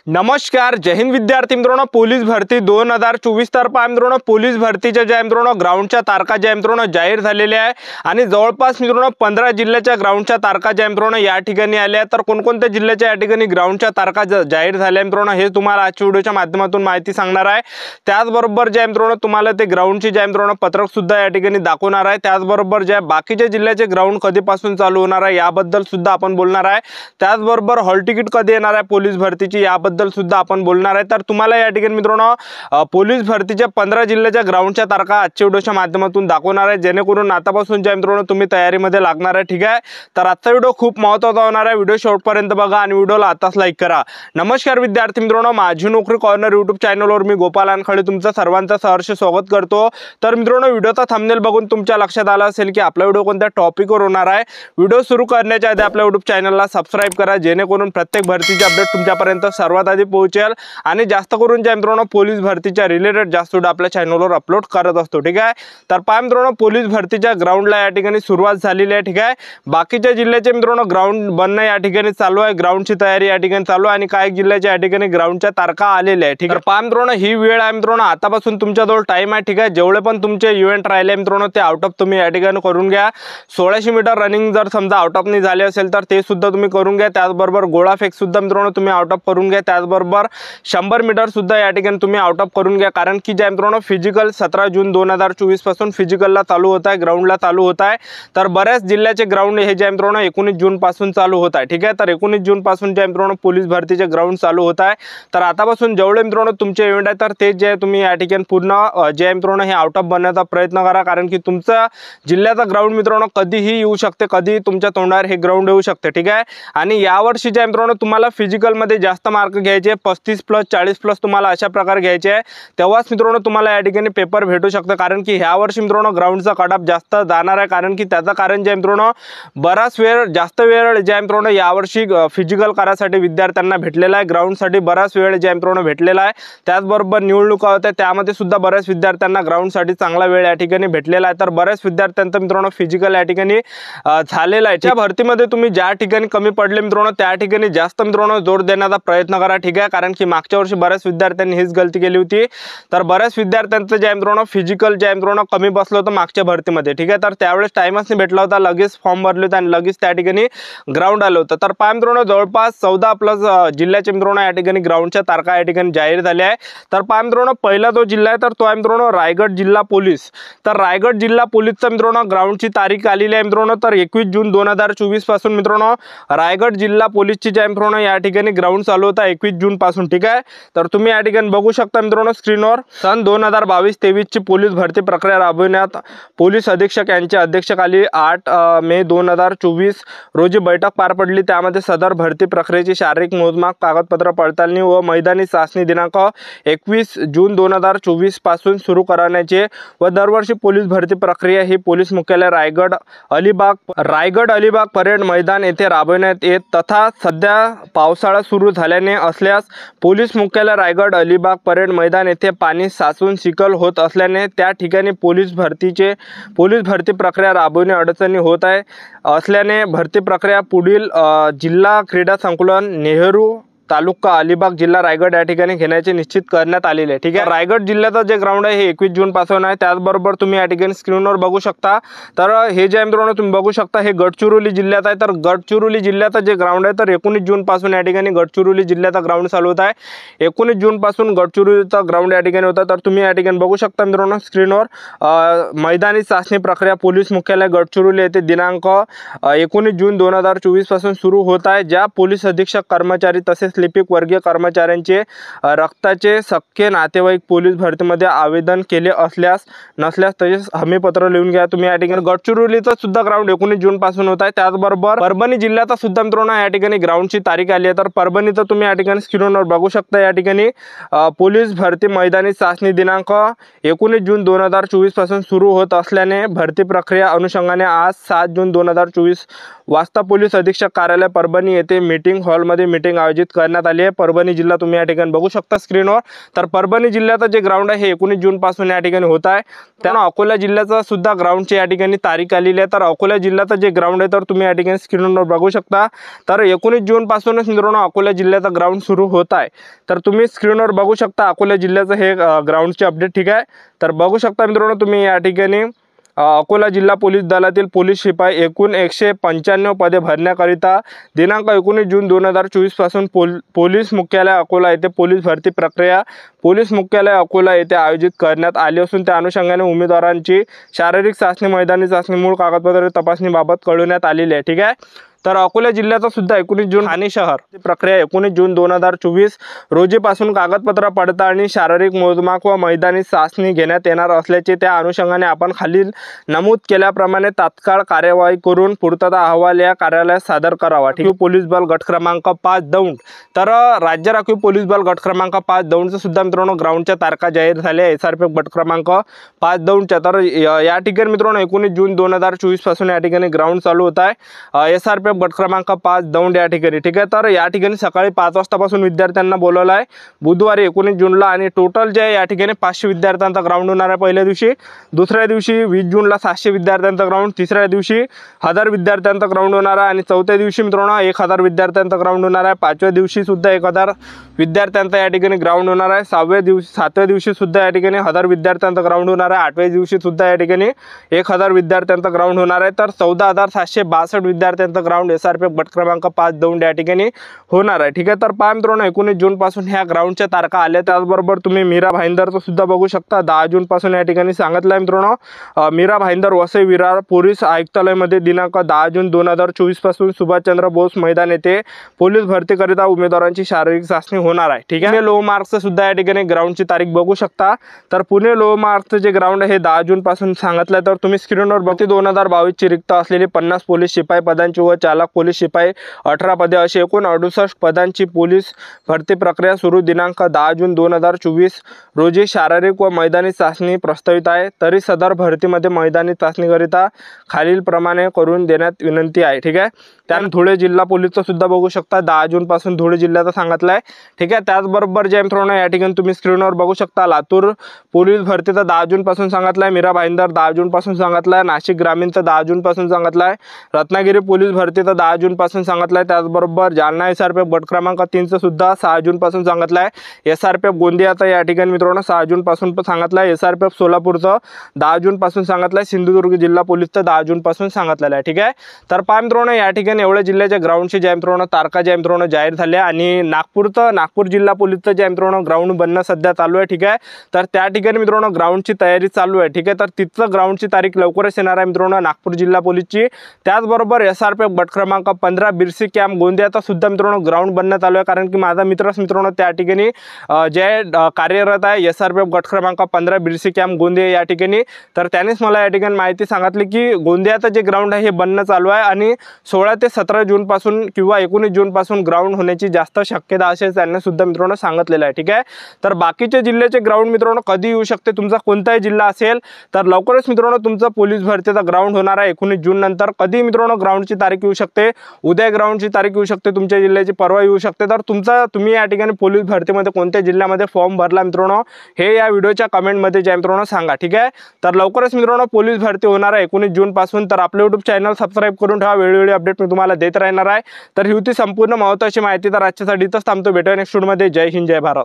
नमस्कार, जय हिंद विद्यार्थी मित्रांनो. पोलीस भरती 2024 तर पहा मित्रांनो, पोलीस भरतीच्या ज्या मित्रांनो ग्राउंडच्या तारखा ज्या मित्रांनो जाहीर झालेल्या आहे आणि जवळपास मित्रांनो 15 जिल्ह्याच्या ग्राउंडच्या तारखा ज्या मित्रांनो या ठिकाणी आल्या. तर कोणकोणत्या जिल्ह्याच्या या ठिकाणी ग्राउंडच्या तारखा जाहीर झाल्या मित्रांनो हे तुम्हाला आजच्या व्हिडिओच्या माध्यमातून माहिती सांगणार आहे. त्याचबरोबर ज्या मित्रांनो तुम्हाला ते ग्राउंडची ज्या मित्रांनो पत्रक सुद्धा या ठिकाणी दाखवणार आहे. त्याचबरोबर ज्या बाकीच्या जिल्ह्याचे ग्राउंड कधीपासून चालू होणार आहे याबद्दल सुद्धा आपण बोलणार आहे. त्याचबरोबर हॉल तिकीट कधी येणार आहे पोलीस भरतीची याबद्दल सुद्धा आपण बोलणार आहे. तर तुम्हाला या ठिकाणी मित्रांनो पोलीस भरतीच्या 15 जिल्ह्याच्या ग्राउंडच्या तारखा आजच्या व्हिडिओच्या माध्यमातून दाखवणार आहे, जेणेकरून आतापासून ज्या मित्रांनो तुम्ही तयारीमध्ये लागणार आहे. ठीक आहे, तर आजचा व्हिडिओ खूप महत्त्वाचा होणार आहे. व्हिडिओ शेवटपर्यंत बघा आणि व्हिडिओला आताच लाईक करा. नमस्कार विद्यार्थी मित्रांनो, माझी नोकरी कॉर्नर यूट्यूब चॅनलवर मी गोपाल अनखळे तुमचं सर्वांचं सहर्ष स्वागत करतो. तर मित्रांनो, व्हिडिओचा थंबनेल बघून तुमच्या लक्षात आलं असेल की आपला व्हिडिओ कोणत्या टॉपिकवर होणार आहे. व्हिडिओ सुरू करण्याच्या आधी आपल्या यूट्यूब चॅनलला सबस्क्राइब करा, जेणेकरून प्रत्येक भरतीचे अपडेट तुमच्यापर्यंत सर्वात आधी पोहोचेल आणि जास्त करून ज्या मित्रांनो पोलीस भरतीच्या रिलेटेड जास्त व्हिडिओ आपल्या चॅनलवर अपलोड करत असतो. ठीक आहे, तर पहा मित्रांनो, पोलीस भरतीच्या ग्राउंडला या ठिकाणी सुरुवात झालेली आहे. ठीक आहे, बाकीच्या जिल्ह्याचे मित्रांनो ग्राउंड बनणं या ठिकाणी चालू आहे, ग्राउंडची तयारी या ठिकाणी चालू आहे आणि काही जिल्ह्याच्या या ठिकाणी ग्राउंडच्या तारखा आलेल्या आहे. ठीक आहे, पहा मित्रांनो, ही वेळ आहे मित्रांनो, आतापासून तुमच्याजवळ टाइम आहे. ठीक आहे, जेवढे पण तुमचे इव्हेंट राहिले मित्रांनो ते आउट ऑफ तुम्ही या ठिकाणी करून घ्या. 1600 मीटर रनिंग जर समजा आउट ऑफ नाही झाले असेल तर ते सुद्धा तुम्ही करून घ्या. त्याचबरोबर गोळाफेक सुद्धा मित्रांनो तुम्ही आउट ऑफ करून घ्या. त्याचबरोबर 100 मीटर सुद्धा या ठिकाणी तुम्ही आउट ऑफ करून घ्या, कारण की ज्या मित्रांनो फिजिकल 17 जून 2024 पासून फिजिकलला चालू होत आहे, ग्राउंडला चालू होत आहे. तर बऱ्याच जिल्ह्याचे ग्राउंड हे ज्या मित्रांनो 19 जून पासून चालू होत आहे. ठीक आहे, तर 19 जून पासून ज्या मित्रांनो पोलीस भरतीचे ग्राउंड चालू होत आहे. तर आतापासून जेवढे मित्रांनो तुमचे इव्हेंट आहे तर ते जे तुम्ही या ठिकाणी पूर्ण जे मित्रांनो हे आउट ऑफ बनण्याचा प्रयत्न करा, कारण की तुमचा जिल्ह्याचा ग्राउंड मित्रांनो कधीही येऊ शकते, कधी तुमच्या तोंडावर हे ग्राउंड येऊ शकते. ठीक आहे, आणि यावर्षी ज्या मित्रांनो तुम्हाला फिजिकलमध्ये जास्त मार्क घ्यायचे 35+ 40+ तुम्हाला अशा प्रकारे घ्यायचे आहे, तेव्हाच मित्रांनो तुम्हाला या ठिकाणी पेपर भेटू शकतं. कारण की ह्या वर्षी मित्रांनो ग्राउंडचा कट ऑफ जास्त जाणार आहे, कारण की त्याचं कारण जे मित्रांनो बराच वेळ जास्त वेळ ज्या मित्रांनो यावर्षी फिजिकल करायसाठी विद्यार्थ्यांना भेटलेला आहे, ग्राउंडसाठी बराच वेळ ज्या मित्रांनो भेटलेला आहे. त्याचबरोबर निवडणुका होत्या त्यामध्ये सुद्धा बऱ्याच विद्यार्थ्यांना ग्राउंडसाठी चांगला वेळ या ठिकाणी भेटलेला आहे. तर बऱ्याच विद्यार्थ्यांचं मित्रांनो फिजिकल या ठिकाणी झालेला आहे. त्या भरतीमध्ये तुम्ही ज्या ठिकाणी कमी पडले मित्रांनो त्या ठिकाणी जास्त मित्रांनो जोर देण्याचा प्रयत्न करा. ठीक आहे, कारण की मागच्या वर्षी बऱ्याच विद्यार्थ्यांनी हीच गलती केली होती. तर बऱ्याच विद्यार्थ्यांचं ज्या मित्रांनो फिजिकल ज्या मित्रांनो कमी बसलं होतं मागच्या भरतीमध्ये. ठीक आहे, तर त्यावेळेस टाइमच नाही भेटला होता, लगेच फॉर्म भरले होते आणि लगेच त्या ठिकाणी ग्राउंड आलं होतं. तर पहा मित्रांनो, जवळपास 14+ जिल्ह्याचे मित्रांनो या ठिकाणी ग्राउंडच्या तारखा या ठिकाणी जाहीर झाल्या आहे. तर पहा मित्रांनो, पहिला जो जिल्हा आहे तर तो आहे मित्रांनो रायगड जिल्हा पोलीस. तर रायगड जिल्हा पोलीसचा मित्रांनो ग्राउंडची तारीख आलेली आहे मित्रांनो, तर 21 जून 2024 पासून मित्रांनो रायगड जिल्हा पोलीसची ज्या मित्रांनो या ठिकाणी ग्राउंड चालू होता 21 जून पासून. ठीक आहे, तर तुम्ही या ठिकाणी बघू शकता मित्रांनो स्क्रीनवर सन 2022-23 ची पोलीस भरती प्रक्रिया राबविण्यात पोलीस अधीक्षक यांच्या अध्यक्षतेखाली 8 मे 2024 रोजी बैठक पार पडली. त्यामध्ये सदर भरती प्रक्रियेची शारीरिक मोजमाप, कागदपत्र पडताळणी व मैदानी चाचणी दिनांक 21 जून 2024 पासून सुरू करण्याचे व दरवर्षी पोलीस भरती प्रक्रिया ही पोलीस मुख्यालय रायगड अलिबाग परेड मैदान येथे राबविण्यात येत. तथा सध्या पावसाळा सुरू झाल्याने असल्यास पोलीस मुख्यालय रायगड अलिबाग परेड मैदान येथे पाणी साचून चिखल होत असल्याने त्या ठिकाणी पोलीस भरती प्रक्रिया राबविणे अडचणी होत आहे असल्याने भरती प्रक्रिया पुढील जिल्हा क्रीडा संकुलन नेहरू तालुका अलिबाग जिल्हा रायगड या ठिकाणी घेण्याचे निश्चित करण्यात आलेले आहे. ठीक आहे, रायगड जिल्ह्याचं जे ग्राउंड आहे हे 21 जून पासून आहे. त्याचबरोबर तुम्ही या ठिकाणी स्क्रीनवर बघू शकता, तर हे जे मित्रांनो तुम्ही बघू शकता हे गडचिरोली जिल्ह्यात आहे. तर गडचिरोली जिल्ह्याचं जे ग्राउंड आहे तर 19 जून पासून या ठिकाणी गडचिरोली जिल्ह्याचा ग्राउंड चालू होत आहे. 19 जून पासून गडचिरोलीचा ग्राउंड या ठिकाणी होता. तर तुम्ही या ठिकाणी बघू शकता मित्रांनो स्क्रीनवर मैदानी चाचणी प्रक्रिया पोलीस मुख्यालय गडचिरोली येथे दिनांक 19 जून 2024 पासून सुरू होत आहे. ज्या पोलीस अधीक्षक कर्मचारी तसेच लिपिक वर्गीय कर्मचाऱ्यांचे रक्ताचे सख्खे नातेवाईक पोलीस भरतीमध्ये आवेदन केले नसल्यास तसेच हमीपत्र लिहून घ्या. तुम्ही या ठिकाणी गडचिरोलीचा सुद्धा ग्राउंड 19 जून पासून होत आहे. त्याचबरोबर परभणी जिल्ह्याचा सुद्धा मित्रांनो या ठिकाणी ग्राउंडची तारीख आली आहे. तर परभणीचं तुम्ही या ठिकाणी स्क्रीनवर बघू शकता, या ठिकाणी पोलीस भरती मैदानी चाचणी दिनांक 19 जून 2024 पासून सुरू होत असल्याने भरती प्रक्रिया अनुषंगाने आज 7 जून 2024 वाजता पोलीस अधीक्षक कार्यालय परभणी येथे मीटिंग हॉलमध्ये मीटिंग आयोजित करण्यात आली आहे। परभणी जिल्हा तुम्ही या ठिकाणी बघू शकता स्क्रीनवर। तर परभणी जिल्ह्याचं जे ग्राउंड आहे हे 19 जून पासून या ठिकाणी होत आहे। त्यानं अकोला जिल्ह्याचा सुद्धा ग्राउंडची या ठिकाणी तारीख आलेली आहे। तर अकोला जिल्ह्याचं जे ग्राउंड आहे तर तुम्ही या ठिकाणी स्क्रीनवर बघू शकता। तर 19 जून पासूनच मित्रांनो अकोला जिल्ह्याचा ग्राउंड सुरू होत आहे। तर तुम्ही स्क्रीनवर बघू शकता अकोला जिल्ह्याचं हे ग्राउंडचे अपडेट, ठीक आहे। तर बघू शकता मित्रांनो तुम्ही या ठिकाणी अकोला जिल्हा पोलीस दलातील पोलीस शिपाई एकूण 195 पदे भरण्याकरिता दिनांक 19 जून 2024 पासून पोलीस मुख्यालय अकोला येथे पोलीस भरती प्रक्रिया पोलीस मुख्यालय अकोला येथे आयोजित करण्यात आली असून त्या अनुषंगाने उमेदवारांची शारीरिक चाचणी, मैदानी चाचणी, मूळ कागदपत्रे तपासणीबाबत कळवण्यात आलेली आहे, ठीक आहे। तर अकोला जिल्ह्याचा सुद्धा 19 जून ठाणे शहर प्रक्रिया 19 जून 2024 रोजीपासून कागदपत्र पडताळणी, शारीरिक मोजमाप व मैदानी चाचणी घेण्यात येणार असल्याचे त्या अनुषंगाने आपण खालील नमूद केल्याप्रमाणे तात्काळ कार्यवाही करून पूर्तता अहवाल या कार्यालयात सादर करावा, ठीक आहे। पोलीस बल गट क्रमांक 5 दौंड। तर राज्य राखीव पोलीस बल गट क्रमांक 5 दौंडचं सुद्धा मित्रांनो ग्राउंडच्या तारखा जाहीर झाल्या। SRPF गट क्रमांक 5 दौंडच्या तर या ठिकाणी मित्रांनो 19 जून 2024 पासून या ठिकाणी ग्राउंड चालू होत आहे। SRPF गट क्रमांक 5 दौंड या ठिकाणी, ठीक आहे। तर या ठिकाणी सकाळी 5 वाजतापासून विद्यार्थ्यांना बोलवलं आहे बुधवारी 19 जूनला आणि टोटल जे या ठिकाणी 500 विद्यार्थ्यांचा ग्राउंड होणार आहे पहिल्या दिवशी। दुसऱ्या दिवशी 20 जूनला 700 विद्यार्थ्यांचा ग्राउंड, तिसऱ्या दिवशी 1000 विद्यार्थ्यांचा ग्राउंड होणार आहे आणि चौथ्या दिवशी मित्रांनो 1000 विद्यार्थ्यांचा ग्राउंड होणार आहे। पाचव्या दिवशी सुद्धा 1000 विद्यार्थ्यांचा या ठिकाणी ग्राउंड होणार आहे। सातव्या दिवशी सुद्धा या ठिकाणी 1000 विद्यार्थ्यांचा ग्राउंड होणार आहे। आठव्या दिवशी सुद्धा या ठिकाणी 1000 विद्यार्थ्यांचा ग्राउंड होणार आहे। तर 14,762 विद्यार्थ्यांचा ग्राउंड SRPF गट क्रमांक 5 दौंड या ठिकाणी होणार आहे, ठीक आहे। तर पहा मित्रांनो 19 जून पासून ह्या ग्राउंडच्या तारखा आल्या। त्याचबरोबर तुम्ही मीरा भाईंदरचं सुद्धा बघू शकता 10 जून पासून या ठिकाणी सांगितलं आहे मित्रांनो। मीरा भाईंदर वसई विरार पोलीस आयुक्तालयामध्ये दिनांक 10 जून 2024 पासून सुभाषचंद्र बोस मैदान येथे पोलीस भरतीकरिता उमेदवारांची शारीरिक चाचणी होणार आहे, ठीक आहे। लोह मार्क्सचं सुद्धा या ठिकाणी ग्राउंडची तारीख बघू शकता। तर पुणे लोह मार्क्सचं जे ग्राउंड आहे 10 जून पासून सांगितलं आहे। तर तुम्ही स्क्रीनवर बघते 2022 ची रिक्त असलेली 50 पोलीस शिपाई पदांची व चालक पोलीस शिपाई 18 पदे अशी एकूण 68 पदांची पोलीस भरती प्रक्रिया सुरू दिनांक 10 जून 2024 रोजी शारीरिक व मैदानी चाचणी प्रस्तावित आहे। तरी सदर भरतीमध्ये मैदानी चाचणीकरिता खालील प्रमाणे करून देण्यात विनंती आहे, ठीक आहे। त्यानंतर धुळे जिल्हा पोलीसचं सुद्धा बघू शकता 10 जून पासून धुळे जिल्ह्याचं सांगितलं आहे, ठीक आहे। त्याचबरोबर जे मित्रांनो या ठिकाणी तुम्ही स्क्रीनवर बघू शकता लातूर पोलीस भरतीचं 10 जून पासून सांगितलं आहे। मीरा भाईंदर 10 जून पासून सांगितलं आहे। नाशिक ग्रामीणचं 10 जून पासून सांगितलं आहे। रत्नागिरी पोलीस भरतीचं 10 जून पासून सांगितलं आहे। त्याचबरोबर जालना SRPF गट क्रमांक 3 चं सुद्धा 6 जून पासून सांगितलं आहे। SRPF गोंदियाचं या ठिकाणी मित्रांनो 6 जून पासून सांगितलं आहे। SRPF सोलापूरचं 10 जून पासून सांगितलं आहे। सिंधुदुर्ग जिल्हा पोलीसचं 10 जून पासून सांगितलेलं आहे, ठीक आहे। तर पहा मित्रांनो या ठिकाणी एवढ्या जिल्ह्याच्या ग्राउंडची ज्या मित्रांनो तारखा ज्या मित्रांनो जाहीर झाल्या आणि नागपूर जिल्हा पोलीसचं ज्या मित्रांनो ग्राउंड बनणं सध्या चालू आहे, ठीक आहे। तर त्या ठिकाणी मित्रांनो ग्राउंडची तयारी चालू आहे, ठीक आहे। तर तिथलं ग्राउंडची तारीख लवकरच येणार आहे मित्रांनो नागपूर जिल्हा पोलीसची। त्याचबरोबर SRPF गट क्रमांक 15 बिरसी कॅम्प गोंदियाचा सुद्धा मित्रांनो ग्राउंड बनण्यात आलो आहे। कारण की माझा मित्रच मित्रांनो त्या ठिकाणी जे कार्यरत आहे SRPF गट क्रमांक 15 बिरसी कॅम्प गोंदिया या ठिकाणी। तर त्यानेच मला या ठिकाणी माहिती सांगितली की गोंदियाचं जे ग्राउंड आहे हे बनणं चालू आहे आणि 16 ते 17 जून पासून किंवा 19 जून पासून ग्राउंड होण्याची जास्त शक्यता असे त्यांनी सुद्धा मित्रांनो सांगितलेलं आहे, ठीक आहे। तर बाकीचे जिल्ह्याचे ग्राउंड मित्रांनो कधी येऊ शकते, तुमचा कोणताही जिल्हा असेल तर लवकरच मित्रांनो तुमचा पोलीस भरतीचा ग्राउंड होणार आहे 19 जून नंतर। कधी मित्रांनो ग्राउंडची तारीख येऊ शकते, उद्या ग्राउंडची तारीख येऊ शकते तुमच्या जिल्ह्याची, परवा येऊ शकते। तर तुम्ही या ठिकाणी पोलीस भरतीमध्ये कोणत्या जिल्ह्यामध्ये फॉर्म भरला मित्रांनो हे या व्हिडिओच्या कमेंटमध्ये ज्या मित्रांनो सांगा, ठीक आहे। तर लवकरच मित्रांनो पोलीस भरती होणार आहे 19 जून पासून। तर आपले YouTube चॅनल सबस्क्राइब करून ठेवा, वेळोवेळी अपडेट मी तुम्हाला देत राहणार आहे। तर ही होती संपूर्ण महत्त्वाची माहिती। तर आजच्यासाठी इथंच थांबतो, भेटूया नेक्स्ट व्हिडिओमध्ये। जय हिंद, जय भारत।